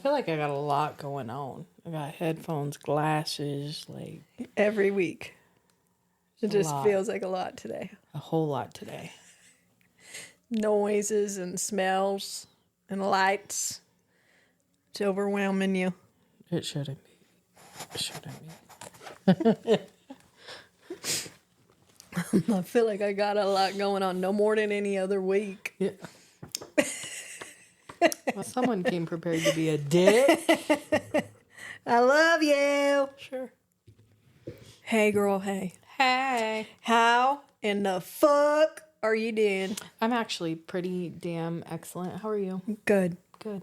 feel like I got a lot going on. I got headphones, glasses, like... Every week. It just lot. feels like a lot today. A whole lot today. Noises and smells and lights. It's overwhelming you. It shouldn't be. It shouldn't be. I feel like I got a lot going on. No more than any other week. Yeah. Well, someone came prepared to be a dick. I love you. Sure. Hey, girl, hey. Hey. How in the fuck are you doing? I'm actually pretty damn excellent. How are you? Good. Good.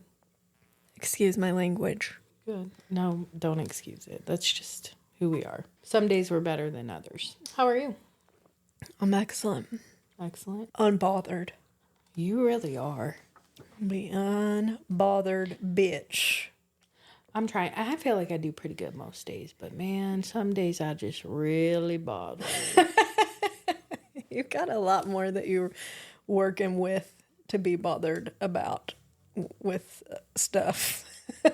Excuse my language. Good. No, don't excuse it. That's just who we are. Some days we're better than others. How are you? I'm excellent. Excellent. Unbothered. You really are. Be unbothered bitch. I'm trying. I feel like I do pretty good most days, but man, some days I just really bother. You've got a lot more that you're working with to be bothered about with stuff. Yeah.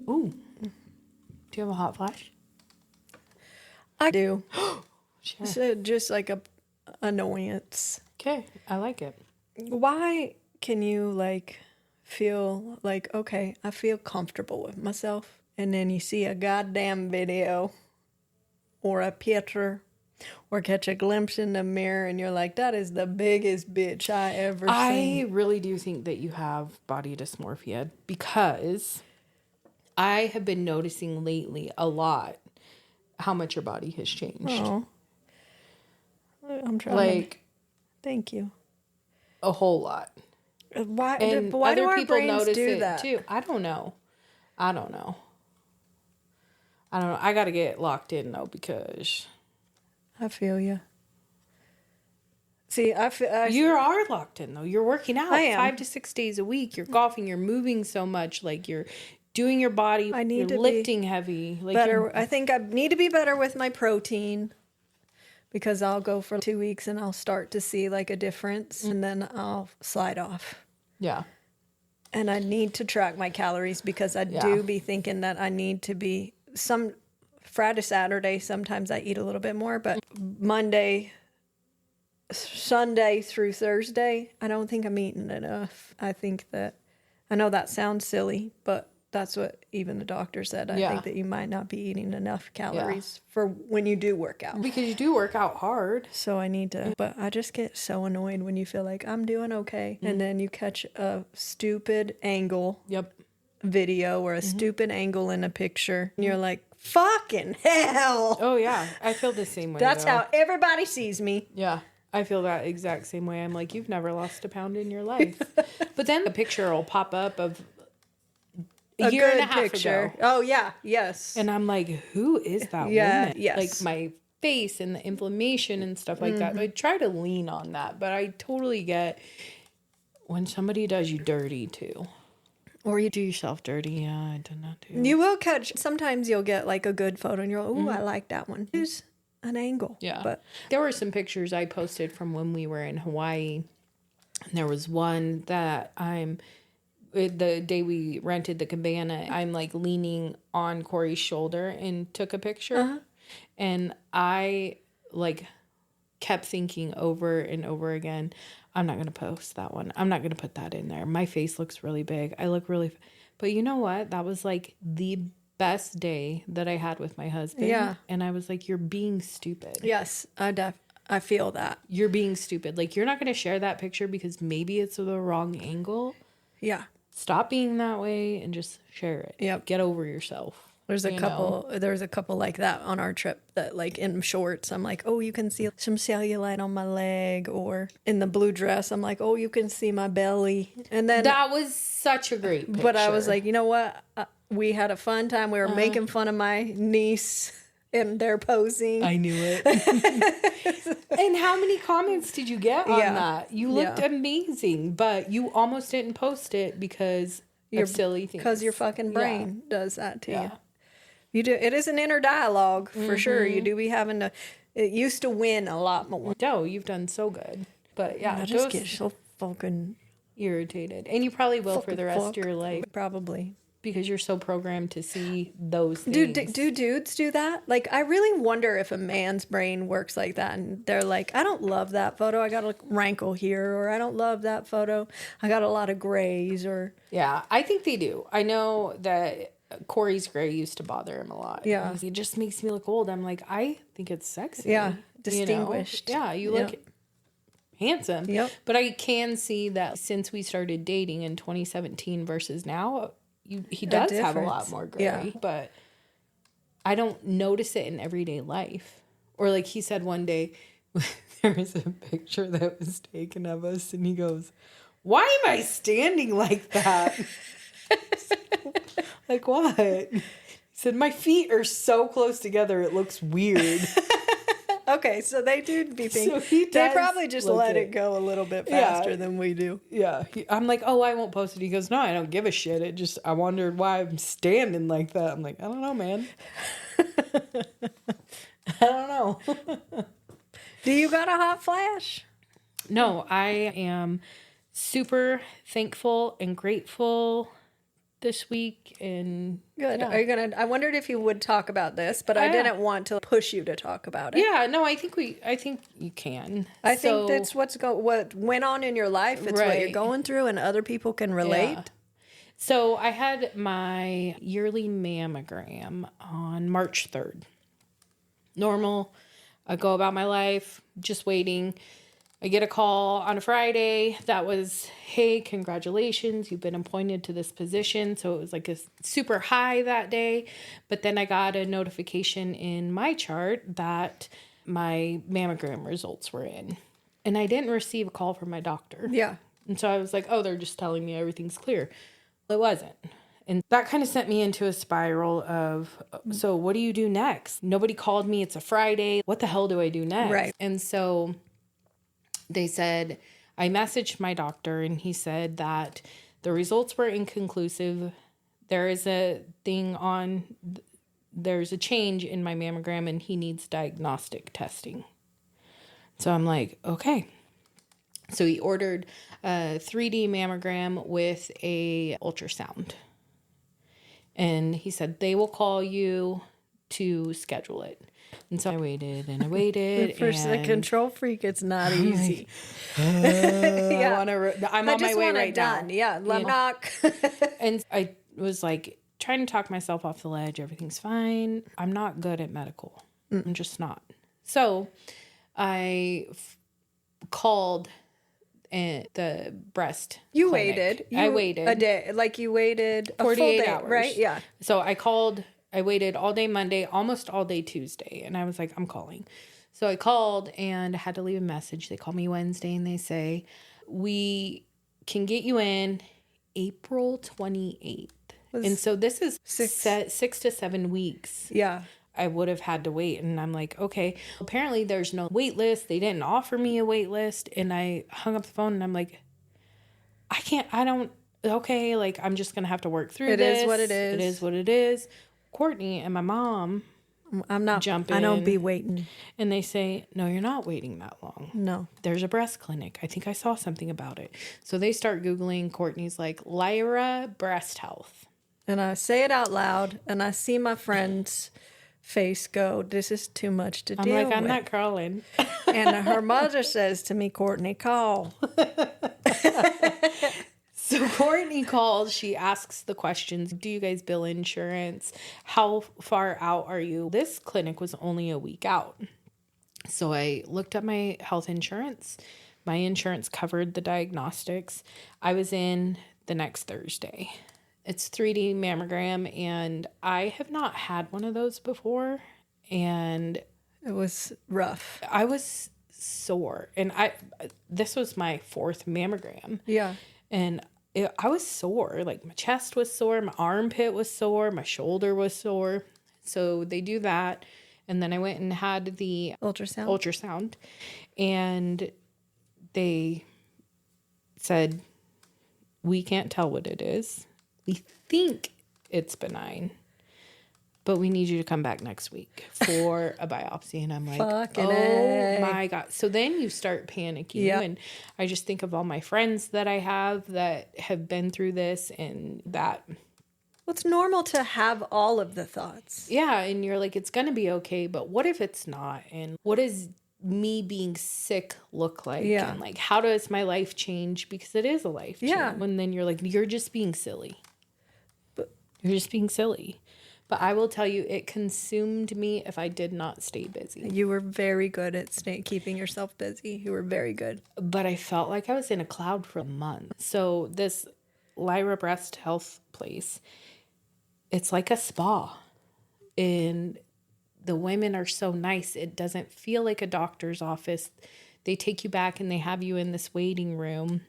Ooh. Do you have a hot flash? I do. Sure. So just like a annoyance. Okay, I like it. Why can you like feel like, okay, I feel comfortable with myself, and then you see a goddamn video or a picture or catch a glimpse in the mirror and you're like, that is the biggest bitch I ever seen. I really do think that you have body dysmorphia because I have been noticing lately a lot how much your body has changed. Oh. I'm trying like thank you. a whole lot. Why And do other our people brains notice do it that? too. I don't know. I got to get locked in though because I feel you. See, you are locked in though. You're working out I am. 5 to 6 days a week. You're golfing. You're moving so much. Like you're doing your body. I need you're to lifting heavy. Like better. I think I need to be better with my protein because I'll go for 2 weeks and I'll start to see like a difference and then I'll slide off. Yeah. And I need to track my calories because I do be thinking that I need to be some Friday, Saturday. Sometimes I eat a little bit more, but Monday, Sunday through Thursday, I don't think I'm eating enough. I think that, I know that sounds silly, but that's what even the doctor said. I think that you might not be eating enough calories for when you do work out. Because you do work out hard. So I need to, but I just get so annoyed when you feel like I'm doing okay. And then you catch a stupid angle video or a stupid angle in a picture. And you're like, fucking hell. Oh, yeah. I feel the same way. That's how everybody sees me. Yeah. I feel that exact same way. I'm like, you've never lost a pound in your life. But then a picture will pop up of a year and a half ago. Oh, yeah. Yes. And I'm like, who is that woman? Yes. Like my face and the inflammation and stuff like that. I try to lean on that, but I totally get when somebody does you dirty too. Or you do yourself dirty. Yeah, I done that too. You will catch, sometimes you'll get like a good photo and you're like, ooh, I like that one. Use an angle. Yeah. But there were some pictures I posted from when we were in Hawaii. And there was one that the day we rented the cabana, I'm like leaning on Corey's shoulder and took a picture. And I like kept thinking over and over again, I'm not going to post that one. I'm not going to put that in there. My face looks really big. I look really, but you know what? That was like the best day that I had with my husband. Yeah. And I was like, you're being stupid. yes, I feel that. You're being stupid. Like you're not going to share that picture because maybe it's the wrong angle. Yeah. Stop being that way and just share it. Yep. Get over yourself. There's a couple like that on our trip that like in shorts, I'm like, oh, you can see some cellulite on my leg, or in the blue dress, I'm like, oh, you can see my belly. And then that was such a great picture. But I was like, you know what? We had a fun time. We were making fun of my niece and they're posing. I knew it. And how many comments did you get on that? You looked amazing, but you almost didn't post it because of silly things. Because your fucking brain does that to you. You do. It is an inner dialogue for sure. You do be having to. It used to win a lot more. No, you've done so good. But yeah, I just get so fucking irritated. And you probably will for the rest of your life. Probably. Because you're so programmed to see those things. Do dudes do that? Like, I really wonder if a man's brain works like that. And they're like, I don't love that photo. I got a rankle here. Or I don't love that photo. I got a lot of grays. Or yeah, I think they do. I know that Corey's gray used to bother him a lot. Yeah. It just makes me look old. I'm like, I think it's sexy. Yeah, distinguished. You know? Yeah, you look handsome. Yep. But I can see that since we started dating in 2017 versus now, he does have a lot more gray. Yeah. But I don't notice it in everyday life. Or like he said one day, there was a picture that was taken of us, and he goes, "Why am I standing like that?" Like, what? He said, "My feet are so close together, it looks weird." Okay, so they do be thinking. So they probably just let it go a little bit faster than we do. Yeah. I'm like, "Oh, I won't post it." He goes, "No, I don't give a shit. I wondered why I'm standing like that." I'm like, "I don't know, man." I don't know. Do you got a hot flash? No, I am super thankful and grateful this week, and good. Yeah. Are you gonna? I wondered if you would talk about this, but I didn't want to push you to talk about it. Yeah, no, I think you can. I think that's what went on in your life. It's what you're going through, and other people can relate. Yeah. So I had my yearly mammogram on March 3rd. Normal. I go about my life, just waiting. I get a call on a Friday that was, "Hey, congratulations, you've been appointed to this position." So it was like a super high that day. But then I got a notification in my chart that my mammogram results were in. And I didn't receive a call from my doctor. Yeah. And so I was like, "Oh, they're just telling me everything's clear." Well, it wasn't. And that kind of sent me into a spiral of, so what do you do next? Nobody called me. It's a Friday. What the hell do I do next? Right. And so they said, I messaged my doctor, and he said that the results were inconclusive. There's a change in my mammogram, and he needs diagnostic testing. So I'm like, okay. So he ordered a 3D mammogram with a ultrasound. And he said, they will call you to schedule it. And so I waited and I waited. For a control freak, it's not easy. Yeah. I'm on my way right now. Yeah, let knock. And I was like trying to talk myself off the ledge. Everything's fine. I'm not good at medical. I'm just not. So I called the breast You clinic. waited. I waited. A day. Like you waited a 48 full day, hours. right? Yeah. So I waited all day Monday, almost all day Tuesday. And I was like, I'm calling. So I called and had to leave a message. They call me Wednesday and they say, we can get you in April 28th. And so this is 6 to 7 weeks. Yeah. I would have had to wait. And I'm like, okay. Apparently there's no wait list. They didn't offer me a wait list. And I hung up the phone and I'm like, okay, like I'm just going to have to work through this. It is what it is. It is what it is. Courtney and my mom jump in. I don't be waiting. And they say, no, you're not waiting that long. No. There's a breast clinic. I think I saw something about it. So they start Googling. Courtney's like, Lyra Breast Health. And I say it out loud and I see my friend's face go, this is too much to deal with. I'm like, I'm not crawling. And her mother says to me, Courtney, call. So Courtney calls. She asks the questions. Do you guys bill insurance? How far out are you? This clinic was only a week out. So I looked up my health insurance. My insurance covered the diagnostics. I was in the next Thursday. It's 3D mammogram, and I have not had one of those before. And it was rough. I was sore. And this was my 4th mammogram. Yeah. And I was sore. Like my chest was sore, my armpit was sore, my shoulder was sore. So they do that. And then I went and had the ultrasound. And they said, we can't tell what it is. We think it's benign. but we need you to come back next week for a biopsy. And I'm like, Fucking oh my God. So then you start panicking. Yep. And I just think of all my friends that I have that have been through this and that. Well, it's normal to have all of the thoughts. Yeah. And you're like, it's going to be okay. But what if it's not? And what does me being sick look like? Yeah. And like, how does my life change? Because it is a life change. Yeah. And then you're like, you're just being silly. You're just being silly. But I will tell you, it consumed me if I did not stay busy. You were very good at keeping yourself busy. You were very good. But I felt like I was in a cloud for a month. So this Lyra Breast Health place, it's like a spa. And the women are so nice. It doesn't feel like a doctor's office. They take you back and they have you in this waiting room.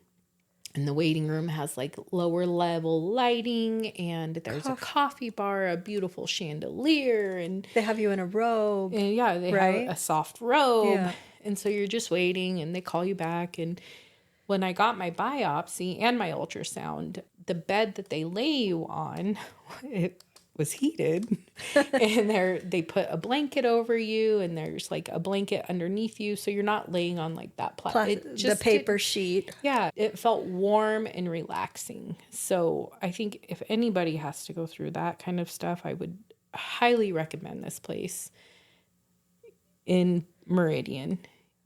And the waiting room has like lower level lighting, and there's a coffee bar, a beautiful chandelier, and they have you in a robe. And yeah, they have a soft robe. Yeah. And so you're just waiting and they call you back. And when I got my biopsy and my ultrasound, the bed that they lay you on, it was heated. And they put a blanket over you, and there's like a blanket underneath you. So you're not laying on like that the paper sheet. Yeah, it felt warm and relaxing. So I think if anybody has to go through that kind of stuff, I would highly recommend this place in Meridian.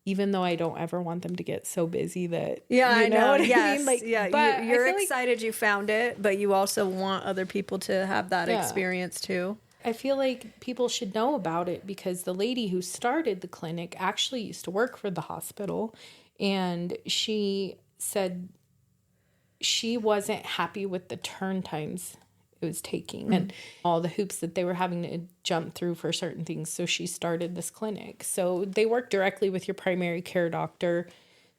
Even though I don't ever want them to get so busy that I know what I mean? Like, yeah, you're excited you found it, but you also want other people to have that experience too. I feel like people should know about it because the lady who started the clinic actually used to work for the hospital, and she said she wasn't happy with the turn times it was taking and all the hoops that they were having to jump through for certain things. So she started this clinic. So they work directly with your primary care doctor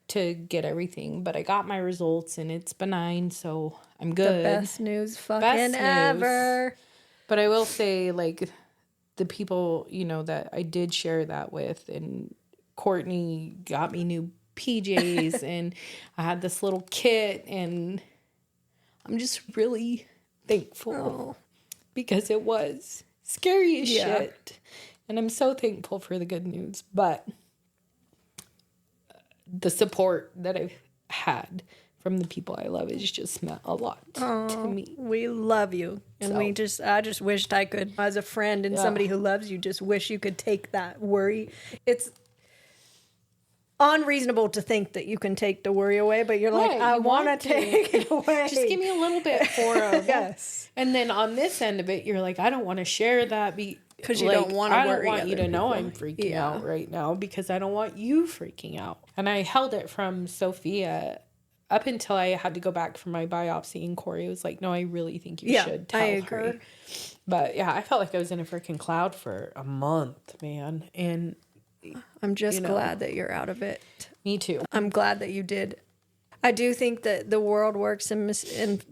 to get everything. But I got my results and it's benign, so I'm good. The best news ever. But I will say, like, the people, that I did share that with, and Courtney got me new PJs and I had this little kit, and I'm just really thankful because it was scary as shit, and I'm so thankful for the good news. But the support that I've had from the people I love has just meant a lot to me. We love you, and I just wished I could, as a friend and somebody who loves you, just wish you could take that worry. It's unreasonable to think that you can take the worry away, but you're like, I want to take it away. Just give me a little bit for yes. And then on this end of it, you're like, I don't want to share that because you don't want to worry. I don't want you to know I'm freaking out right now because I don't want you freaking out. And I held it from Sophia up until I had to go back for my biopsy, and Corey was like, no, I really think you should tell her. But yeah, I felt like I was in a freaking cloud for a month, man. And I'm just glad that you're out of it. Me too. I'm glad that you did. I do think that the world works in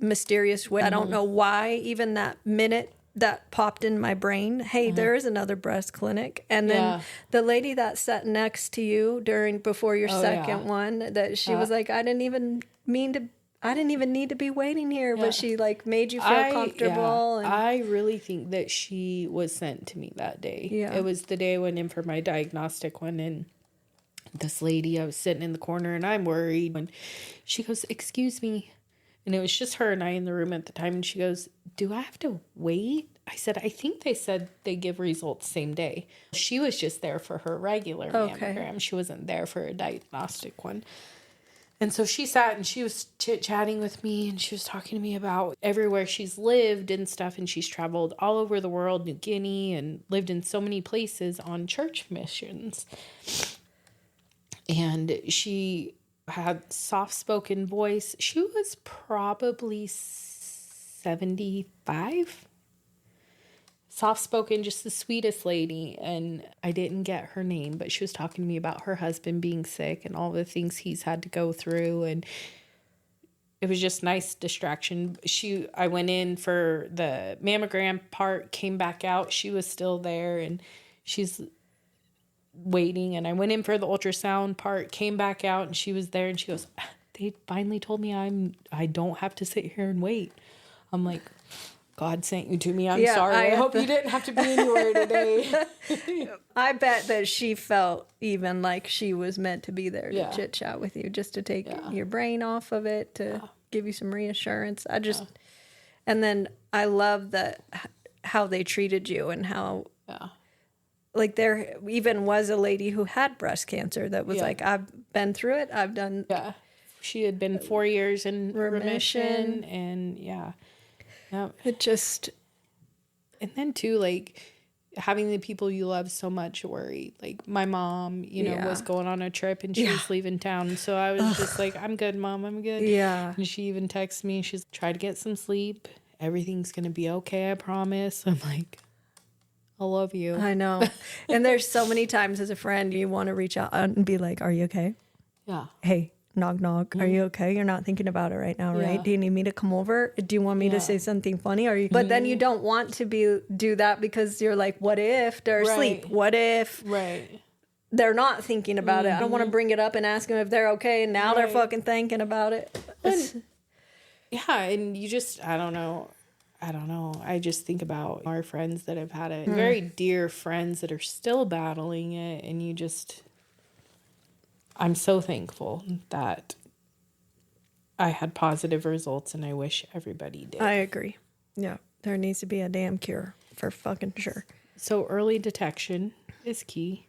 mysterious ways. I don't know why even that minute that popped in my brain, hey, there is another breast clinic. And then the lady that sat next to you before your second one, that she was like, I didn't even need to be waiting here, but she like made you feel comfortable. And I really think that she was sent to me that day. Yeah. It was the day I went in for my diagnostic one, and this lady, I was sitting in the corner and I'm worried, and she goes, excuse me. And it was just her and I in the room at the time. And she goes, do I have to wait? I said, I think they said they give results same day. She was just there for her regular mammogram. She wasn't there for a diagnostic one. And so she sat and she was chit-chatting with me, and she was talking to me about everywhere she's lived and stuff. And she's traveled all over the world, New Guinea, and lived in so many places on church missions. And she had soft-spoken voice. She was probably 75. Soft-spoken, just the sweetest lady. And I didn't get her name, but she was talking to me about her husband being sick and all the things he's had to go through. And it was just nice distraction. I went in for the mammogram part, came back out. She was still there, and she's waiting. And I went in for the ultrasound part, came back out, and she was there, and she goes, they finally told me I don't have to sit here and wait. I'm like, God sent you to me. I'm sorry. I hope you didn't have to be anywhere today. I bet that she felt even like she was meant to be there to chit chat with you, just to take your brain off of it, to give you some reassurance. And then I love that how they treated you, and how like there even was a lady who had breast cancer that was like, I've been through it. I've done. Yeah. She had been 4 years in remission and it just, and then too, like having the people you love so much worried. Like my mom, you know, was going on a trip and she was leaving town. So I was just like, I'm good, Mom. I'm good. Yeah. And she even texted me. She's try to get some sleep. Everything's going to be okay. I promise. I'm like, I love you. I know. And there's so many times as a friend, you want to reach out and be like, are you okay? Yeah. Hey, knock, knock. Are you okay? You're not thinking about it right now, right? Do you need me to come over? Do you want me to say something funny? Are you? But then you don't want to do that, because you're like, what if they're asleep? What if they're not thinking about it? I don't want to bring it up and ask them if they're okay, and now they're fucking thinking about it. And you just, I don't know. I just think about our friends that have had it, very dear friends that are still battling it, and you just, I'm so thankful that I had positive results, and I wish everybody did. I agree. Yeah, there needs to be a damn cure for fucking sure. So early detection is key.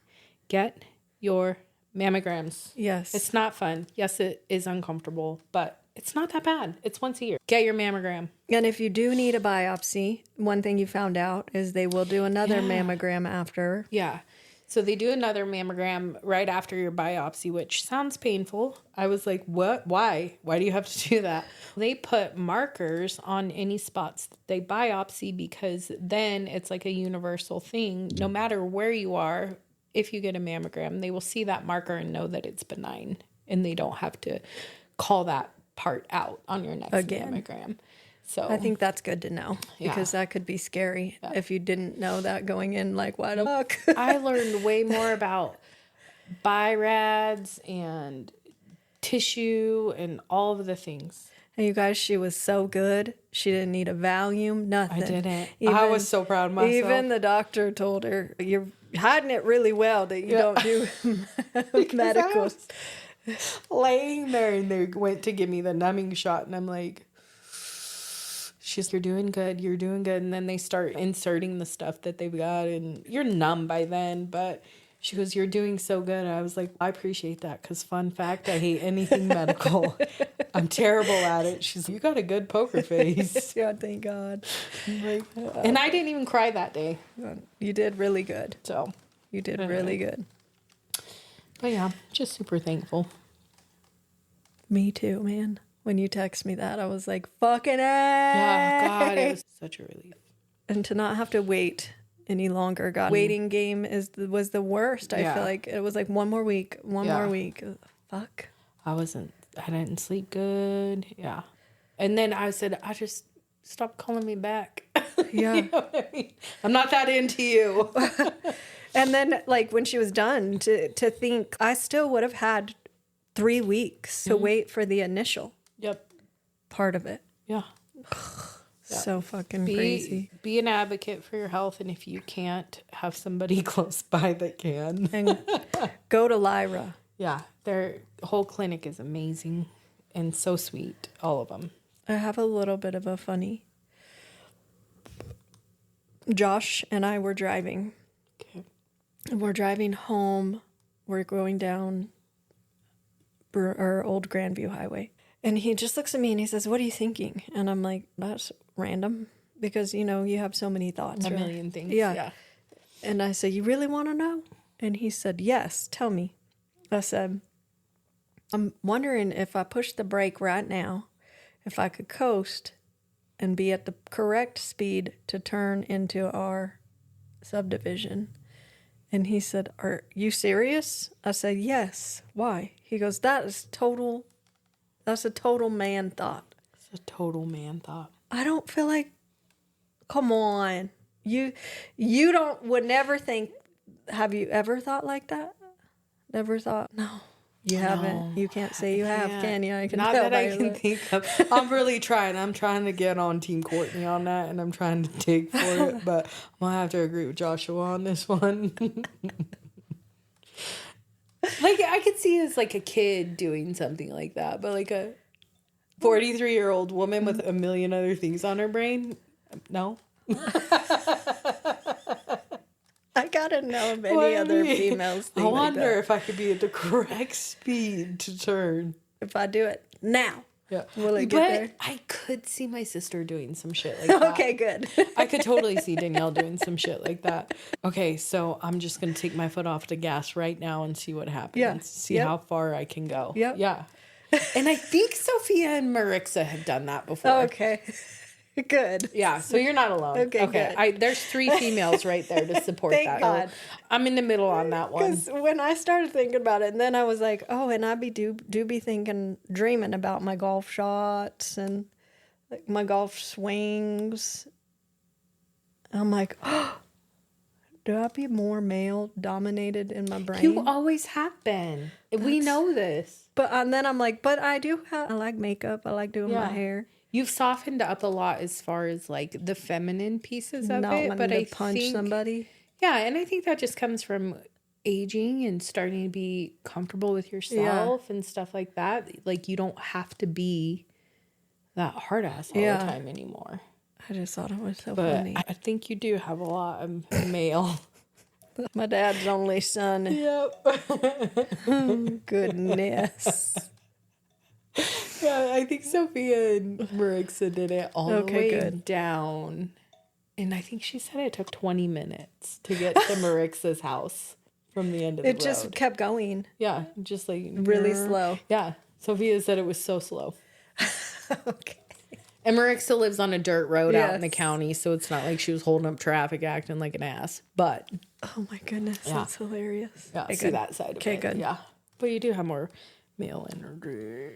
Get your mammograms. Yes. It's not fun. Yes, it is uncomfortable, but it's not that bad. It's once a year. Get your mammogram. And if you do need a biopsy, one thing you found out is they will do another mammogram after. Yeah. So they do another mammogram right after your biopsy, which sounds painful. I was like, what? Why? Why do you have to do that? They put markers on any spots that they biopsy, because then it's like a universal thing. No matter where you are, if you get a mammogram, they will see that marker and know that it's benign, and they don't have to call that part out on your next mammogram. So I think that's good to know, because that could be scary if you didn't know that going in, like, why the fuck? I learned way more about BIRADS and tissue and all of the things. And you guys, she was so good. She didn't need a Valium, nothing. I didn't. I was so proud of myself. Even the doctor told her, you're hiding it really well that you don't do medicals. Laying there, and they went to give me the numbing shot, and I'm like, she's, you're doing good, and then they start inserting the stuff that they've got, and you're numb by then, but she goes, you're doing so good. I was like, I appreciate that, because fun fact, I hate anything medical. I'm terrible at it. She's like, you got a good poker face. Yeah, thank God. Like, and I didn't even cry that day. You did really good. So you did really good. But yeah, just super thankful. Me too, man. When you text me that, I was like, fucking A. Yeah, God, it was such a relief. And to not have to wait any longer. God, waiting game was the worst. I feel like it was like one more week. Fuck. I didn't sleep good. Yeah. And then I said, I just stop calling me back. Yeah. You know what I mean? I'm not that into you. And then, like, when she was done, to think I still would have had 3 weeks to wait for the initial part of it. Yeah. So fucking crazy. Be an advocate for your health, and if you can't, have somebody close by that can. And go to Lyra. Yeah. Their whole clinic is amazing and so sweet. All of them. I have a little bit of a funny. Josh and I were driving. Okay. We're driving home. We're going down our old Grandview Highway. And he just looks at me and he says, what are you thinking? And I'm like, that's random. Because, you know, you have so many thoughts. A million things. Yeah. And I said, you really want to know? And he said, yes, tell me. I said, I'm wondering if I push the brake right now, if I could coast and be at the correct speed to turn into our subdivision. And he said, are you serious? I said, yes. Why? He goes, that's a total man thought. It's a total man thought. I don't feel like, come on. You would never think, have you ever thought like that? Never thought? No. You haven't. You can't say you have, can you? I can Not tell that by I your can look. think of. I'm really trying. I'm trying to get on Team Courtney on that, and I'm trying to dig for it. But I'm going to have to agree with Joshua on this one. Like, I could see as, like, a kid doing something like that. But, like, a 43-year-old woman with a million other things on her brain? No. I gotta know if any other females think I wonder like that. if I could be at the correct speed to turn. If I do it now, Yeah. will it get But there? I could see my sister doing some shit like that. Okay, good. I could totally see Danielle doing some shit like that. Okay, so I'm just going to take my foot off the gas right now and see what happens. Yeah. See Yep. how far I can go. Yep. Yeah. And I think Sophia and Marixa have done that before. Okay, good. Yeah, so you're not alone. Okay, good. There's 3 females right there to support Thank that. God. I'm in the middle on that one. Because when I started thinking about it, and then I was like, oh, and I be dreaming about my golf shots and like my golf swings. I'm like, oh, do I be more male dominated in my brain? You always have been. We know this. But and then I'm like, but I like makeup. I like doing my hair. You've softened up a lot as far as like the feminine pieces of Not it. wanting But to I punch think, somebody. yeah, and I think that just comes from aging and starting to be comfortable with yourself and stuff like that. Like you don't have to be that hard ass all the time anymore. I just thought it was so But funny. I think you do have a lot of male. My dad's only son. Yep. Goodness. Yeah, I think Sophia and Marixa did it all the way good. down. And I think she said it took 20 minutes to get to Marixa's house from the end of the road. It just kept going. Yeah, just like... Really slow. Yeah, Sophia said it was so slow. Okay. And Marixa lives on a dirt road out in the Yes. county, so it's not like she was holding up traffic acting like an ass. But... Oh my goodness, that's hilarious. Yeah, Okay, see good. that side of it. Okay, good. Yeah. But you do have more male energy.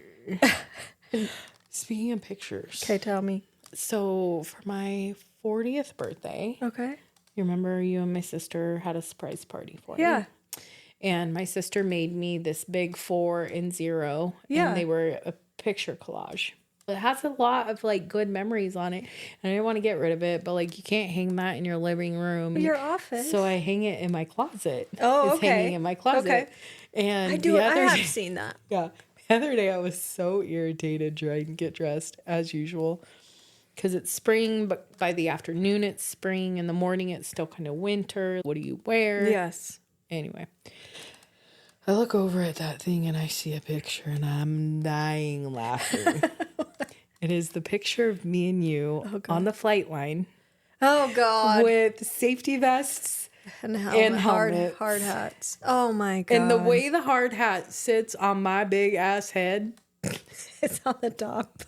Speaking of pictures. Okay, tell me. So for my 40th birthday, Okay. you remember you and my sister had a surprise party for me? Yeah. And my sister made me this big 4 and 0. Yeah. And they were a picture collage. It has a lot of like good memories on it. And I didn't want to get rid of it, but like you can't hang that in your living room. Your office. So I hang it in my closet. Oh, It's okay. hanging in my closet. Okay. And I other have day- seen that. Yeah. The other day I was so irritated trying to get dressed as usual. Because it's spring, but by the afternoon it's spring. In the morning it's still kind of winter. What do you wear? Yes. Anyway. I look over at that thing and I see a picture and I'm dying laughing. It is the picture of me and you on the flight line Oh God. with safety vests And and hard helmets. hats. Oh my God. and the way the hard hat sits on my big ass head. it's on the top.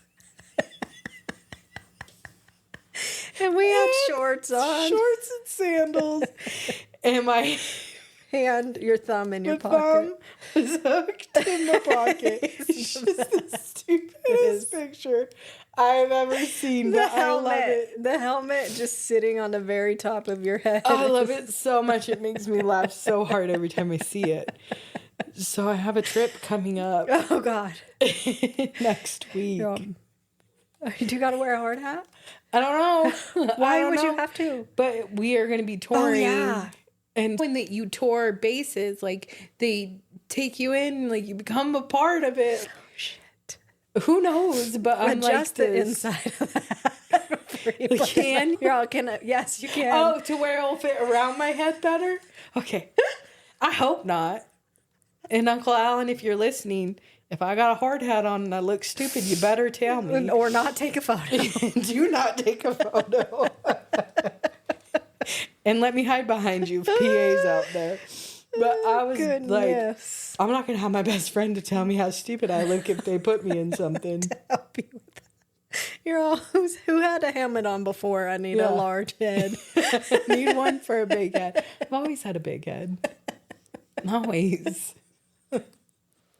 And we had shorts on. Shorts and sandals. And my And your thumb in your thumb pocket. was hooked in the pocket. It's just the stupidest picture I've ever seen. The But I love it. The helmet just sitting on the very top of your head. I love it so much. It makes me laugh so hard every time I see it. So I have a trip coming up Oh God. next week. You got to wear a hard hat? I don't know. Why would you have to? But we are going to be touring. yeah. And when you tour bases, like they take you in, like you become a part of it. Oh, shit. Who knows? But I'm Adjust like the this. inside of that. You can? You're all can. Yes, you can. Oh, to where it'll fit around my head better? Okay. I hope not. And Uncle Alan, if you're listening, if I got a hard hat on and I look stupid, you better tell me. Or not take a photo. Do not take a photo. And let me hide behind you if PA's out there. But I was Goodness. like, I'm not going to have my best friend to tell me how stupid I look if they put me in something. Help you with that. You're all who had a helmet on before. I need a large head. Need one for a big head. I've always had a big head. Always.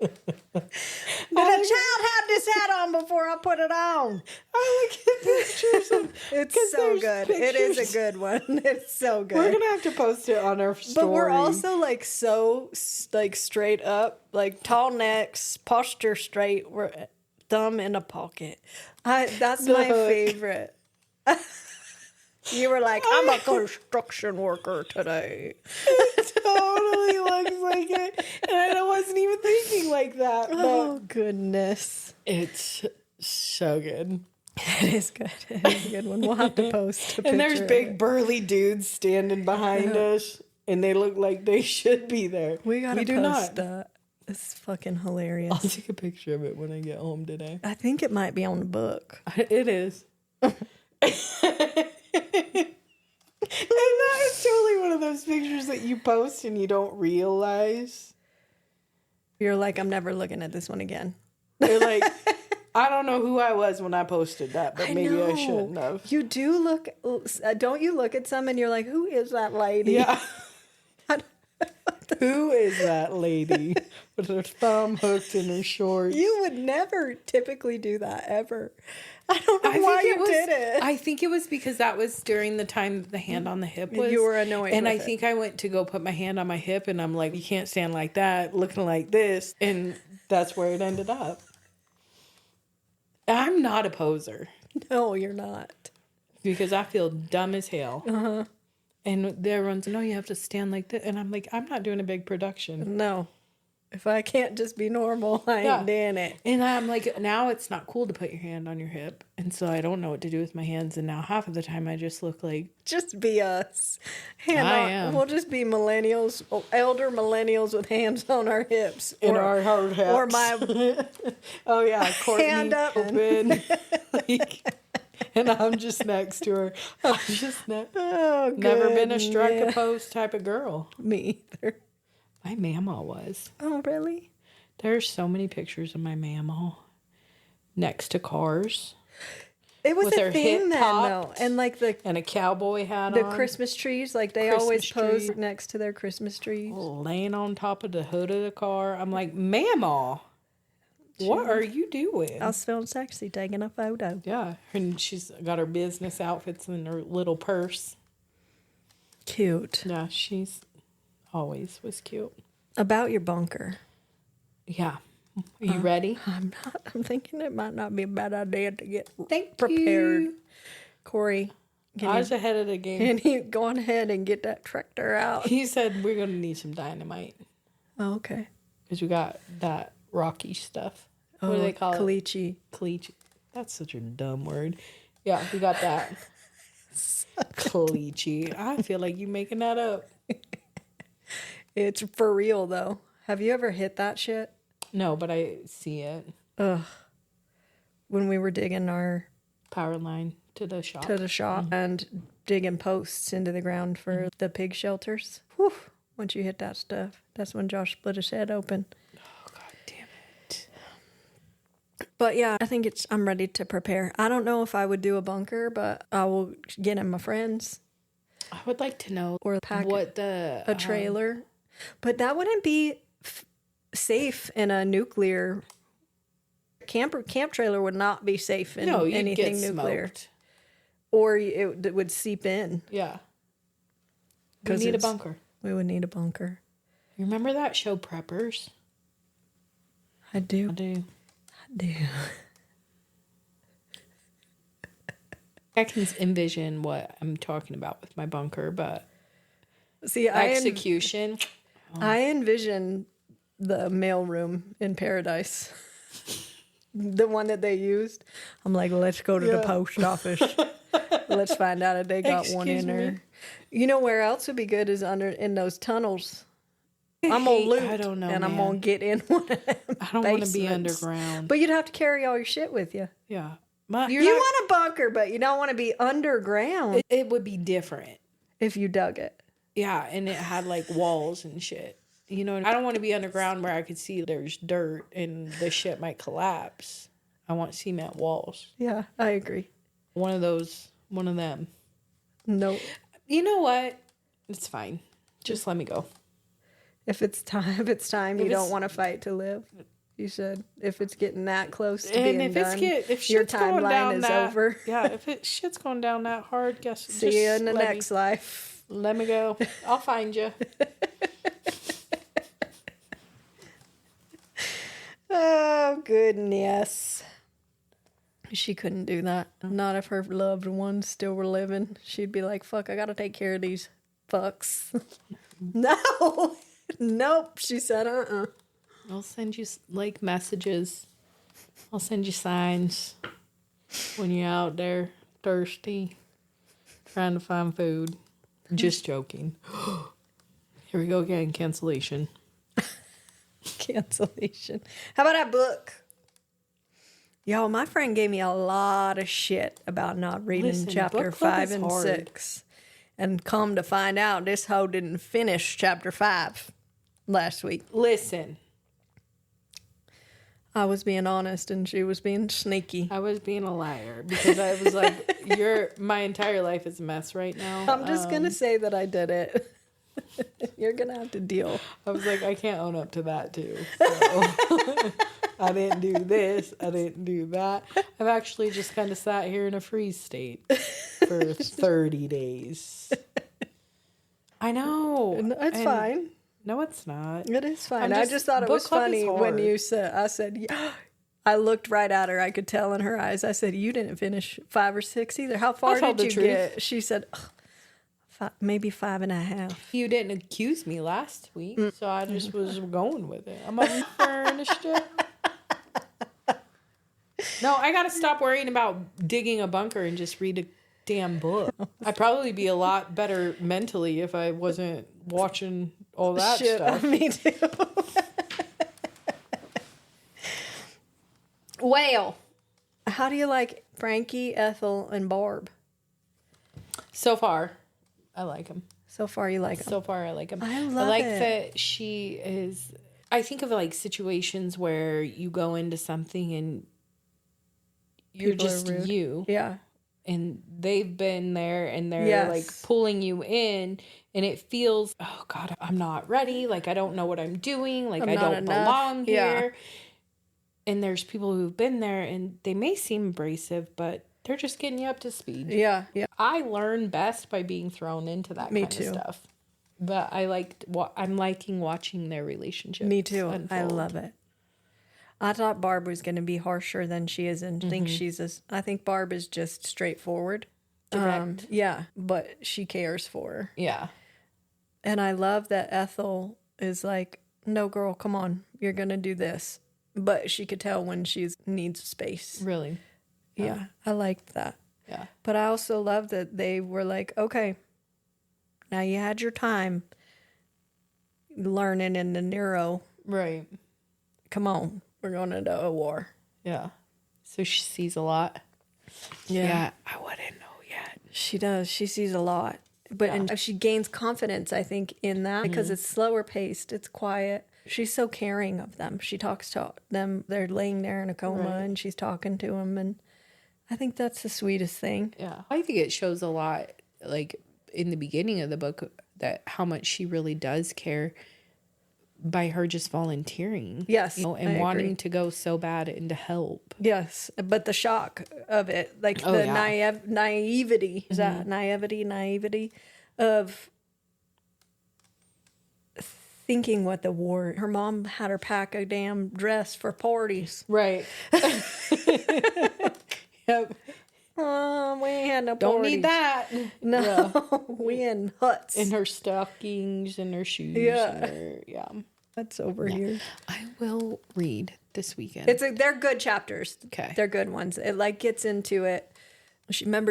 Did a child have this hat on before I put it on. I look at pictures of It's so good. It is a good one. It's so good. We're gonna have to post it on our story. But we're also like so like straight up, like tall necks, posture straight. We're thumb in a pocket. That's my favorite. You were like, I'm a construction worker today. It totally looks like it. And I wasn't even thinking like that. But Oh, goodness. it's so good. It is good. It is a good one. We'll have to post a picture. And there's of big it. burly dudes standing behind us. And they look like they should be there. We gotta do post not. that. It's fucking I'll hilarious. take a picture of it when I get home today. I think it might be on the book. It is. And that is totally one of those pictures that you post and you don't realize. You're like, I'm never looking at this one again. You're like, I don't know who I was when I posted that, but maybe I shouldn't have. You do look, don't you look at some and you're like, who is that lady? Yeah. Who is that lady with her thumb hooked in her shorts? You would never typically do that ever. I don't know why you did it. I think it was because that was during the time the hand on the hip was. You were annoyed And with I it. think I went to go put my hand on my hip and I'm like, you can't stand like that, looking like this. And that's where it ended up. I'm not a poser No, you're not. because I feel dumb as hell. Uh-huh. And everyone's, no, you have to stand like that. And I'm like, I'm not doing a big production. No. If I can't just be normal, I ain't doing it. And I'm like, now it's not cool to put your hand on your hip. And so I don't know what to do with my hands. And now half of the time I just look like. Just be us. Hand I on, am. We'll just be millennials, elder millennials with hands on our hips. In our hard hats. Or my Oh, yeah. Courtney hand up. open. Like, and I'm just next to her. I'm just Oh, never been a strike a goodness. pose type of girl. Me either. My mama was. Oh, really? There's so many pictures of my mama next to cars. It was With a her thing hip then, popped. though. And like And a cowboy hat the on. Christmas trees, like they Christmas always pose tree. next to their Christmas trees. Laying on top of the hood of the car. I'm like, Mama, what are you doing? I was feeling sexy taking a photo. Yeah, and she's got her business outfits in her little purse. Cute. Yeah, she's always was cute. About your bunker. Yeah. Are you ready? I'm not. I'm thinking it might not be a bad idea to get Thank prepared. you. Corey, I was ahead of the game. can you go on ahead and get that tractor out? He said we're going to need some dynamite Oh, okay. because we got that rocky stuff. What do they call it? Caliche. Caliche. That's such a dumb word. Yeah, we got that. Caliche. I feel like you making that up. It's for real though. Have you ever hit that shit? No, but I see it. Ugh. When we were digging our Power line to the shop. and digging posts into the ground for the pig shelters. Whew. Once you hit that stuff, that's when Josh split his head open. Oh, God damn it. But yeah, I think I'm ready to prepare. I don't know if I would do a bunker, but I will get in my friends I would like to know or pack what the a trailer. But that wouldn't be safe in a nuclear camp trailer would not be safe in no, you'd anything get nuclear. smoked. Or it would seep in. Yeah. We 'Cause need a it's- bunker. We would need a bunker. You remember that show Preppers? I do. I do. I can envision what I'm talking about with my bunker, but See, execution. I envision the mailroom in Paradise. The one that they used. I'm like, let's go to the post office. Let's find out if they got one in Excuse there. me? You know where else would be good is in those tunnels. I'm gonna loot. I don't know, and I'm man. gonna get in one of them. I don't want to be basements. underground. But you'd have to carry all your shit with you. Yeah. You want a bunker, but you don't want to be underground it would be different. if you dug it. Yeah, and it had like walls and shit. You know, I don't want to be underground where I could see there's dirt and the shit might collapse. I want cement walls. Yeah, I agree. One of them. No, You know what? It's fine. Just let me go. if it's time, you don't want to fight to live. You said if it's getting that close to And being if done, if your shit's going timeline down is that, over. yeah, if shit's going down that hard, guess See you in the next life. Let me go. I'll find you. Oh, goodness. She couldn't do that. Not if her loved ones still were living. She'd be like, fuck, I gotta take care of these fucks. No. Nope. She said, I'll send you like messages. I'll send you signs when you're out there thirsty, trying to find food. Just joking. Here we go again. Cancellation. Cancellation. How about that book? Yo, my friend gave me a lot of shit about not reading Listen, chapter book club 5 is and hard. 6. And come to find out, this hoe didn't finish chapter 5 last week. Listen. I was being honest and she was being sneaky. I was being a liar because I was like, my entire life is a mess right now. I'm just going to say that I did it. You're going to have to deal. I was like, I can't own up to that too. So I didn't do this. I didn't do that. I've actually just kind of sat here in a freeze state for 30 days. I know. It's fine. No, it's not. It is fine. I just thought it was funny when you said, I said, yeah. I looked right at her. I could tell in her eyes. I said, you didn't finish 5 or 6 either. How far did you get? She said, maybe 5.5. You didn't accuse me last week, so I just was going with it. I'm like, furnished it. No, I got to stop worrying about digging a bunker and just read a damn book. I'd probably be a lot better mentally if I wasn't watching all that stuff. Me too. Whale. How do you like Frankie, Ethel, and Barb? So far, I like him. So far, you like him. So far, I like him. I love like it. that she is. I think of like situations where you go into something and you're People are just rude. you. Yeah. And they've been there and they're like pulling you in and it feels, oh God, I'm not ready. Like, I don't know what I'm doing. Like, I don't belong here. And there's people who've been there and they may seem abrasive, but they're just getting you up to speed. Yeah. Yeah. I learn best by being thrown into that kind of stuff. But I'm liking watching their relationship. Me too. Unfold. I love it. I thought Barb was going to be harsher than she is, and I think Barb is just straightforward. Direct. Yeah, but she cares for her. Yeah. And I love that Ethel is like, no, girl, come on, you're going to do this. But she could tell when she needs space. Really? Yeah, I liked that. Yeah. But I also love that they were like, okay, now you had your time learning in the neuro. Right. Come on, we're going into a war. Yeah. So she sees a lot. Yeah. I wouldn't know yet. She does. She sees a lot. But and she gains confidence, I think, in that because it's slower paced. It's quiet. She's so caring of them. She talks to them. They're laying there in a coma and she's talking to them. And I think that's the sweetest thing. Yeah. I think it shows a lot, like in the beginning of the book, that how much she really does care by her just volunteering. Yes. And wanting to go so bad and to help. Yes. But the shock of it, like naivety, is that naivety of thinking what the war, her mom had her pack a damn dress for parties. Right. Yep. We ain't had no parties. Don't need that. No. Yeah. We in huts. In her stockings and her shoes. Yeah. That's over here. I will read this weekend. They're good chapters. Okay. They're good ones. It like gets into it. Do you remember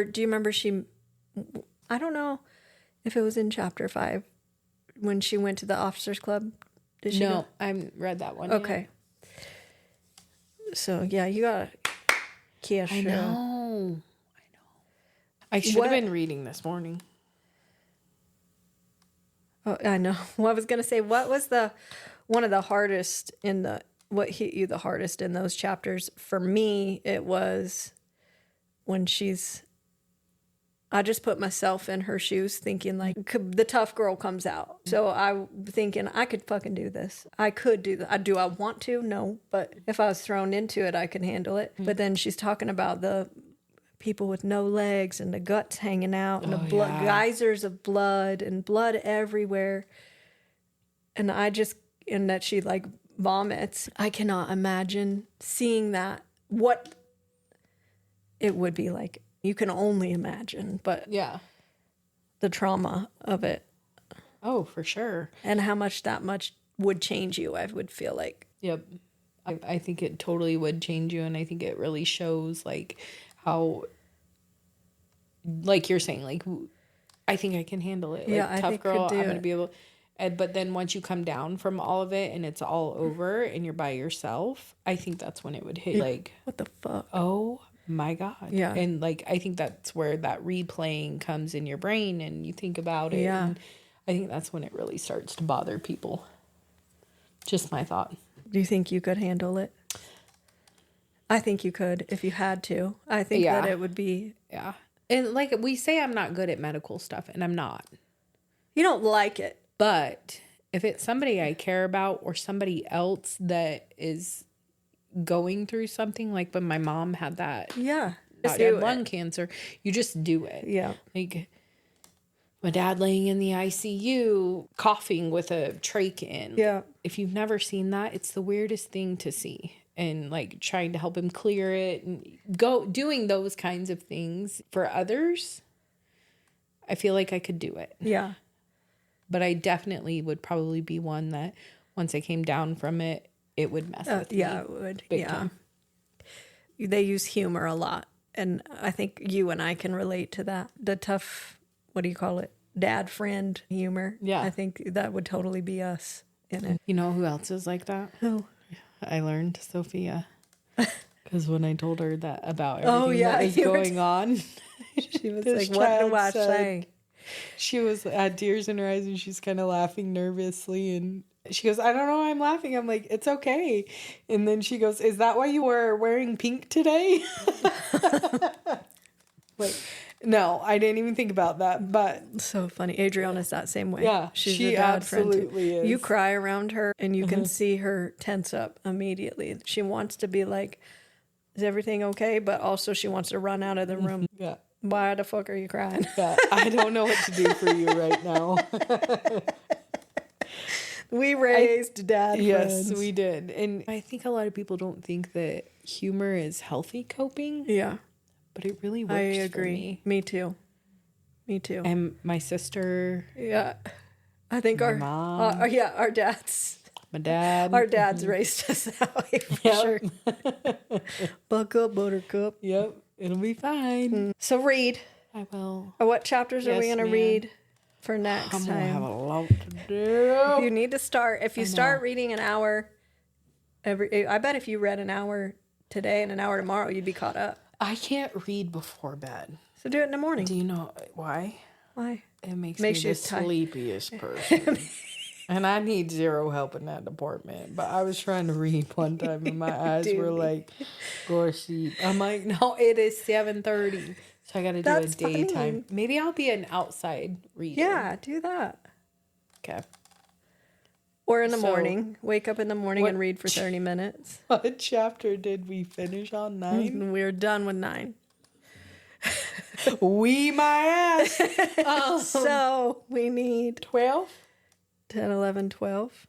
I don't know if it was in chapter 5 when she went to the officers club. Did she go? I haven't read that one. Okay. Yet. So yeah, you gotta cash. I know. I should have been reading this morning. Oh, I know. Well, I was gonna say, what was one of the hardest what hit you the hardest in those chapters? For me, it was when she's I just put myself in her shoes thinking like the tough girl comes out. So I'm thinking I could fucking do this. I could do that. Do I want to? No. But if I was thrown into it, I could handle it. But then she's talking about the people with no legs and the guts hanging out and the blood, geysers of blood and blood everywhere. And and that she like vomits. I cannot imagine seeing that. What it would be like. You can only imagine, but yeah, the trauma of it. Oh, for sure. And how much that much would change you, I would feel like. Yep. I think it totally would change you. And I think it really shows like how, like you're saying, like, I think I can handle it. Like, yeah, I tough think girl, could do I'm going to it. be able. But then once you come down from all of it and it's all over and you're by yourself, I think that's when it would hit like, what the fuck? Oh my God. Yeah. And like, I think that's where that replaying comes in your brain and you think about it. Yeah. And I think that's when it really starts to bother people. Just my thought. Do you think you could handle it? I think you could if you had to. I think that it would be. Yeah. And like we say, I'm not good at medical stuff, and I'm not. You don't like it. But if it's somebody I care about or somebody else that is going through something, like when my mom had that. Yeah. She had lung cancer. You just do it. Yeah. Like my dad laying in the ICU, coughing with a trach in. Yeah. If you've never seen that, it's the weirdest thing to see. And like trying to help him clear it and doing those kinds of things for others, I feel like I could do it. Yeah. But I definitely would probably be one that once I came down from it, it would mess with me. Yeah, it would. Big time. They use humor a lot. And I think you and I can relate to that. The tough, what do you call it? Dad friend humor. Yeah. I think that would totally be us in it. You know who else is like that? Who? I learned Sophia. Because when I told her that about everything that was you going on, she was like, what do I say? She had tears in her eyes and she's kind of laughing nervously. And she goes, I don't know why I'm laughing. I'm like, it's okay. And then she goes, is that why you were wearing pink today? Like, no, I didn't even think about that. But so funny. Adriana's that same way. Yeah, she's she a dad friend too. absolutely is. You cry around her and you can see her tense up immediately. She wants to be like, is everything okay? But also she wants to run out of the room. Yeah. Why the fuck are you crying? Yeah, I don't know what to do for you right now. We raised dad friends. Yes, we did. And I think a lot of people don't think that humor is healthy coping. Yeah. But it really works I agree. for Me too. Me too. And my sister. Yeah. I think our mom. our dads. My dad. Our dads raised us that way for sure. Buck up, buttercup. Yep. It'll be fine. So read. I will. What chapters are we going to read for next I'm time? going to have a lot to do. You need to start. If you start reading an hour I bet if you read an hour today and an hour tomorrow, you'd be caught up. I can't read before bed. So do it in the morning. Do you know why? Why? It makes me the sleepiest person. And I need zero help in that department. But I was trying to read one time and my eyes were like, go to sleep. I'm like, no, it is 7:30. So I got to do a daytime. Fine. Maybe I'll be an outside reader. Yeah, do that. Okay. Or in the morning. Wake up in the morning and read for 30 minutes. What chapter did we finish on? 9? We're done with 9. My ass. So we need 12? 10, 11, 12.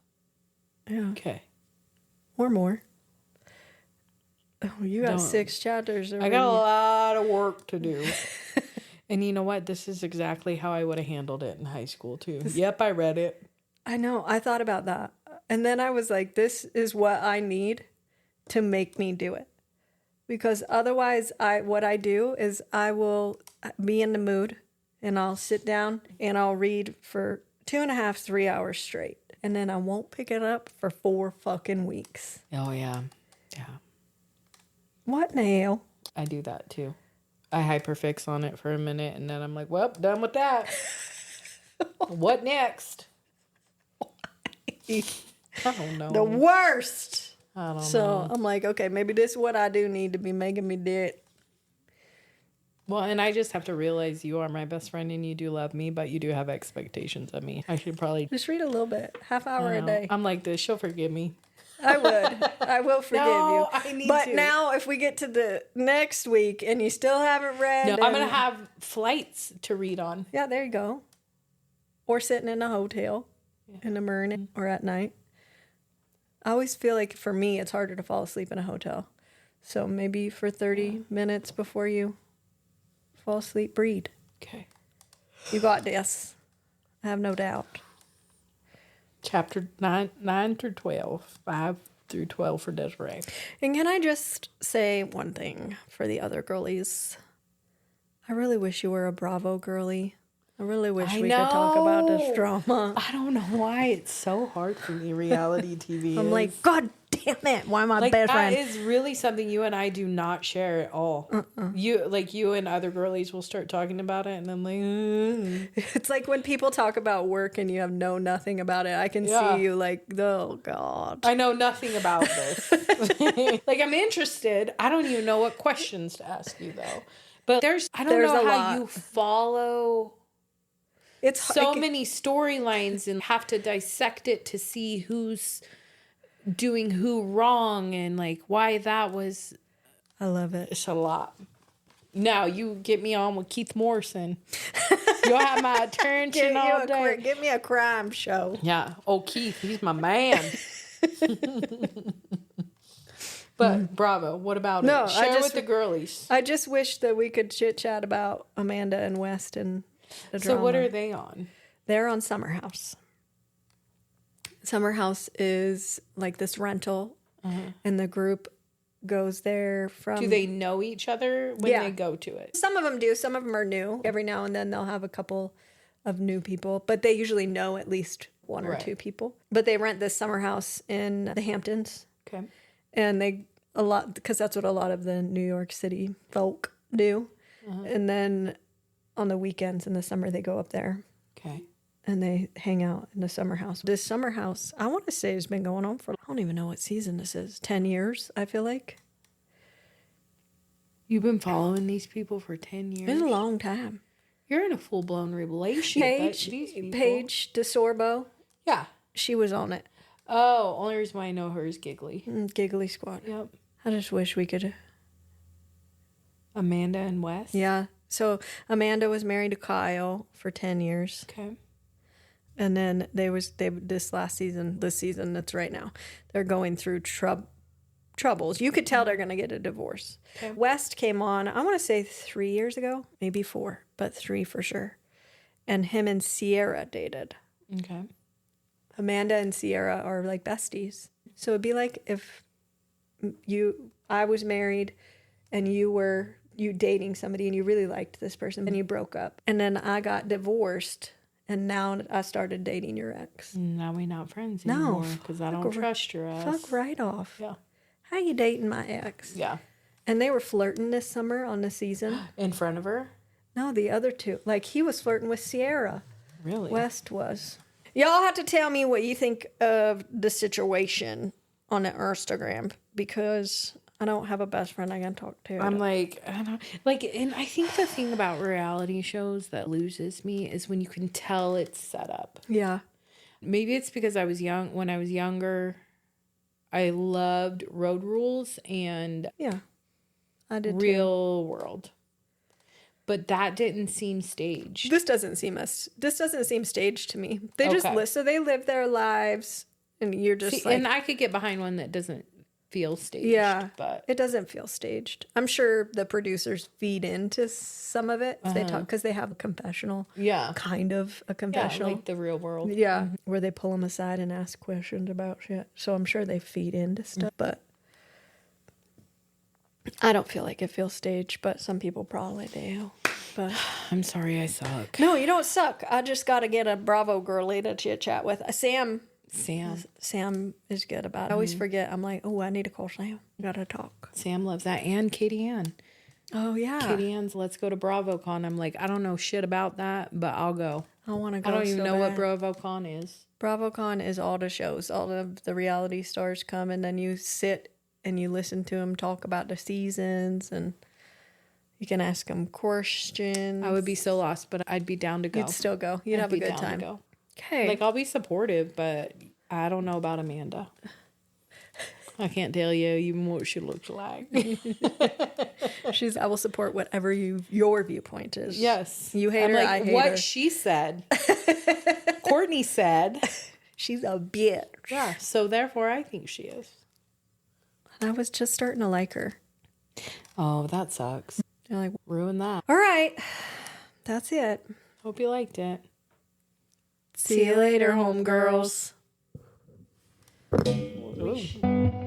Yeah. Okay. Or more. Oh, you got 6 chapters. I got a lot of work to do. And you know what? This is exactly how I would have handled it in high school, too. Yep, I read it. I know. I thought about that. And then I was like, this is what I need to make me do it. Because otherwise, what I do is I will be in the mood and I'll sit down and I'll read for 2.5, 3 hours straight. And then I won't pick it up for 4 fucking weeks. Oh, yeah. Yeah. What in the hell? I do that, too. I hyperfix on it for a minute and then I'm like, well, done with that. What next? I don't know. The worst. I don't know. So I'm like, okay, maybe this is what I do need to be making me do it. Well, and I just have to realize you are my best friend and you do love me, but you do have expectations of me. I should probably Just read a little bit, half hour a day. I'm like this. She'll forgive me. I would. I will forgive No, you. I need but to. now, if we get to the next week and you still haven't read, No, I'm going to have flights to read on. Yeah, there you go. Or sitting in a hotel in the morning or at night. I always feel like for me, it's harder to fall asleep in a hotel. So maybe for 30 minutes before you fall asleep, read. Okay. You got this. I have no doubt. Chapter 9 through 12, 5 through 12 for Desiree. And can I just say one thing for the other girlies? I really wish you were a Bravo girly. I really wish we could talk about this drama. I don't know why it's so hard for me, reality TV. I'm like, God damn it. Why am I best friend? That is really something you and I do not share at all. You and other girlies will start talking about it, and I'm like, It's like when people talk about work and you have nothing about it. I can see you like, oh, God. I know nothing about this. Like, I'm interested. I don't even know what questions to ask you, though. But I don't know how you follow... It's so many storylines and have to dissect it to see who's doing who wrong and like why that was. I love it. It's a lot. Now you get me on with Keith Morrison. You'll have my attention all day. Give me a crime show. Yeah. Oh, Keith, he's my man. But Bravo, what about it? Share with the girlies. I just wish that we could chit chat about Amanda and West and the drama. So what are they on? They're on Summer House. Summer House is like this rental, and the group goes there from... Do they know each other when they go to it? Some of them do. Some of them are new. Every now and then they'll have a couple of new people, but they usually know at least one or two people. But they rent this summer house in the Hamptons. Okay. And because that's what a lot of the New York City folk do. And then on the weekends in the summer, they go up there. Okay. And they hang out in the summer house. This summer house, I want to say, has been going on for, I don't even know what season this is, 10 years, I feel like. You've been following these people for 10 years? It's a long time. You're in a full-blown relationship. Paige DeSorbo. Yeah. She was on it. Oh, only reason why I know her is Giggly. Giggly Squad. Yep. I just wish we could. Amanda and Wes? Yeah. So Amanda was married to Kyle for 10 years. Okay. And then this season that's right now, they're going through troubles. You could tell they're going to get a divorce. Okay. West came on, I want to say 3 years ago, maybe 4, but 3 for sure. And him and Sierra dated. Okay. Amanda and Sierra are like besties. So it'd be like if I was married and you dating somebody and you really liked this person and you broke up. And then I got divorced. And now I started dating your ex. Now we're not friends anymore because I don't trust your ass. Fuck right off. Yeah. How you dating my ex? Yeah. And they were flirting this summer on the season. In front of her? No, the other two. Like he was flirting with Sierra. Really? West was. Y'all have to tell me what you think of the situation on the Instagram because I don't have a best friend I can talk to. I'm like, I don't like, and I think the thing about reality shows that loses me is when you can tell it's set up. Yeah. Maybe it's because I was young. When I was younger, I loved Road Rules and I did Real World. But that didn't seem staged. This doesn't seem staged to me. They just live, so they live their lives, and you're just and I could get behind one that doesn't feel staged. Yeah, but it doesn't feel staged. I'm sure the producers feed into some of it. They talk because they have a confessional. Yeah, kind of a confessional, like the Real World. Yeah, where they pull them aside and ask questions about shit. So I'm sure they feed into stuff, but I don't feel like it feels staged. But some people probably do. But I'm sorry, I suck. No, you don't suck. I just got to get a Bravo girly to chit chat with. Sam is good about it. I always forget. I'm like, oh, I need to call Sam. Gotta talk. Sam loves that. And Katie Ann. Oh, yeah. Katie Ann's Let's Go to BravoCon. I'm like, I don't know shit about that, but I'll go. I want to go. I don't even know what BravoCon is. BravoCon is all the shows. All of the reality stars come, and then you sit and you listen to them talk about the seasons. And You can ask them questions. I would be so lost, but I'd be down to go. You'd still go. You'd have a good time. Okay. Like, I'll be supportive, but I don't know about Amanda. I can't tell you even what she looks like. I will support whatever your viewpoint is. Yes. You hate her, I hate what her. she said. Courtney said. She's a bitch. Yeah, so therefore I think she is. I was just starting to like her. Oh, that sucks. You're like, ruin that. All right. That's it. Hope you liked it. See you later, homegirls. Ooh.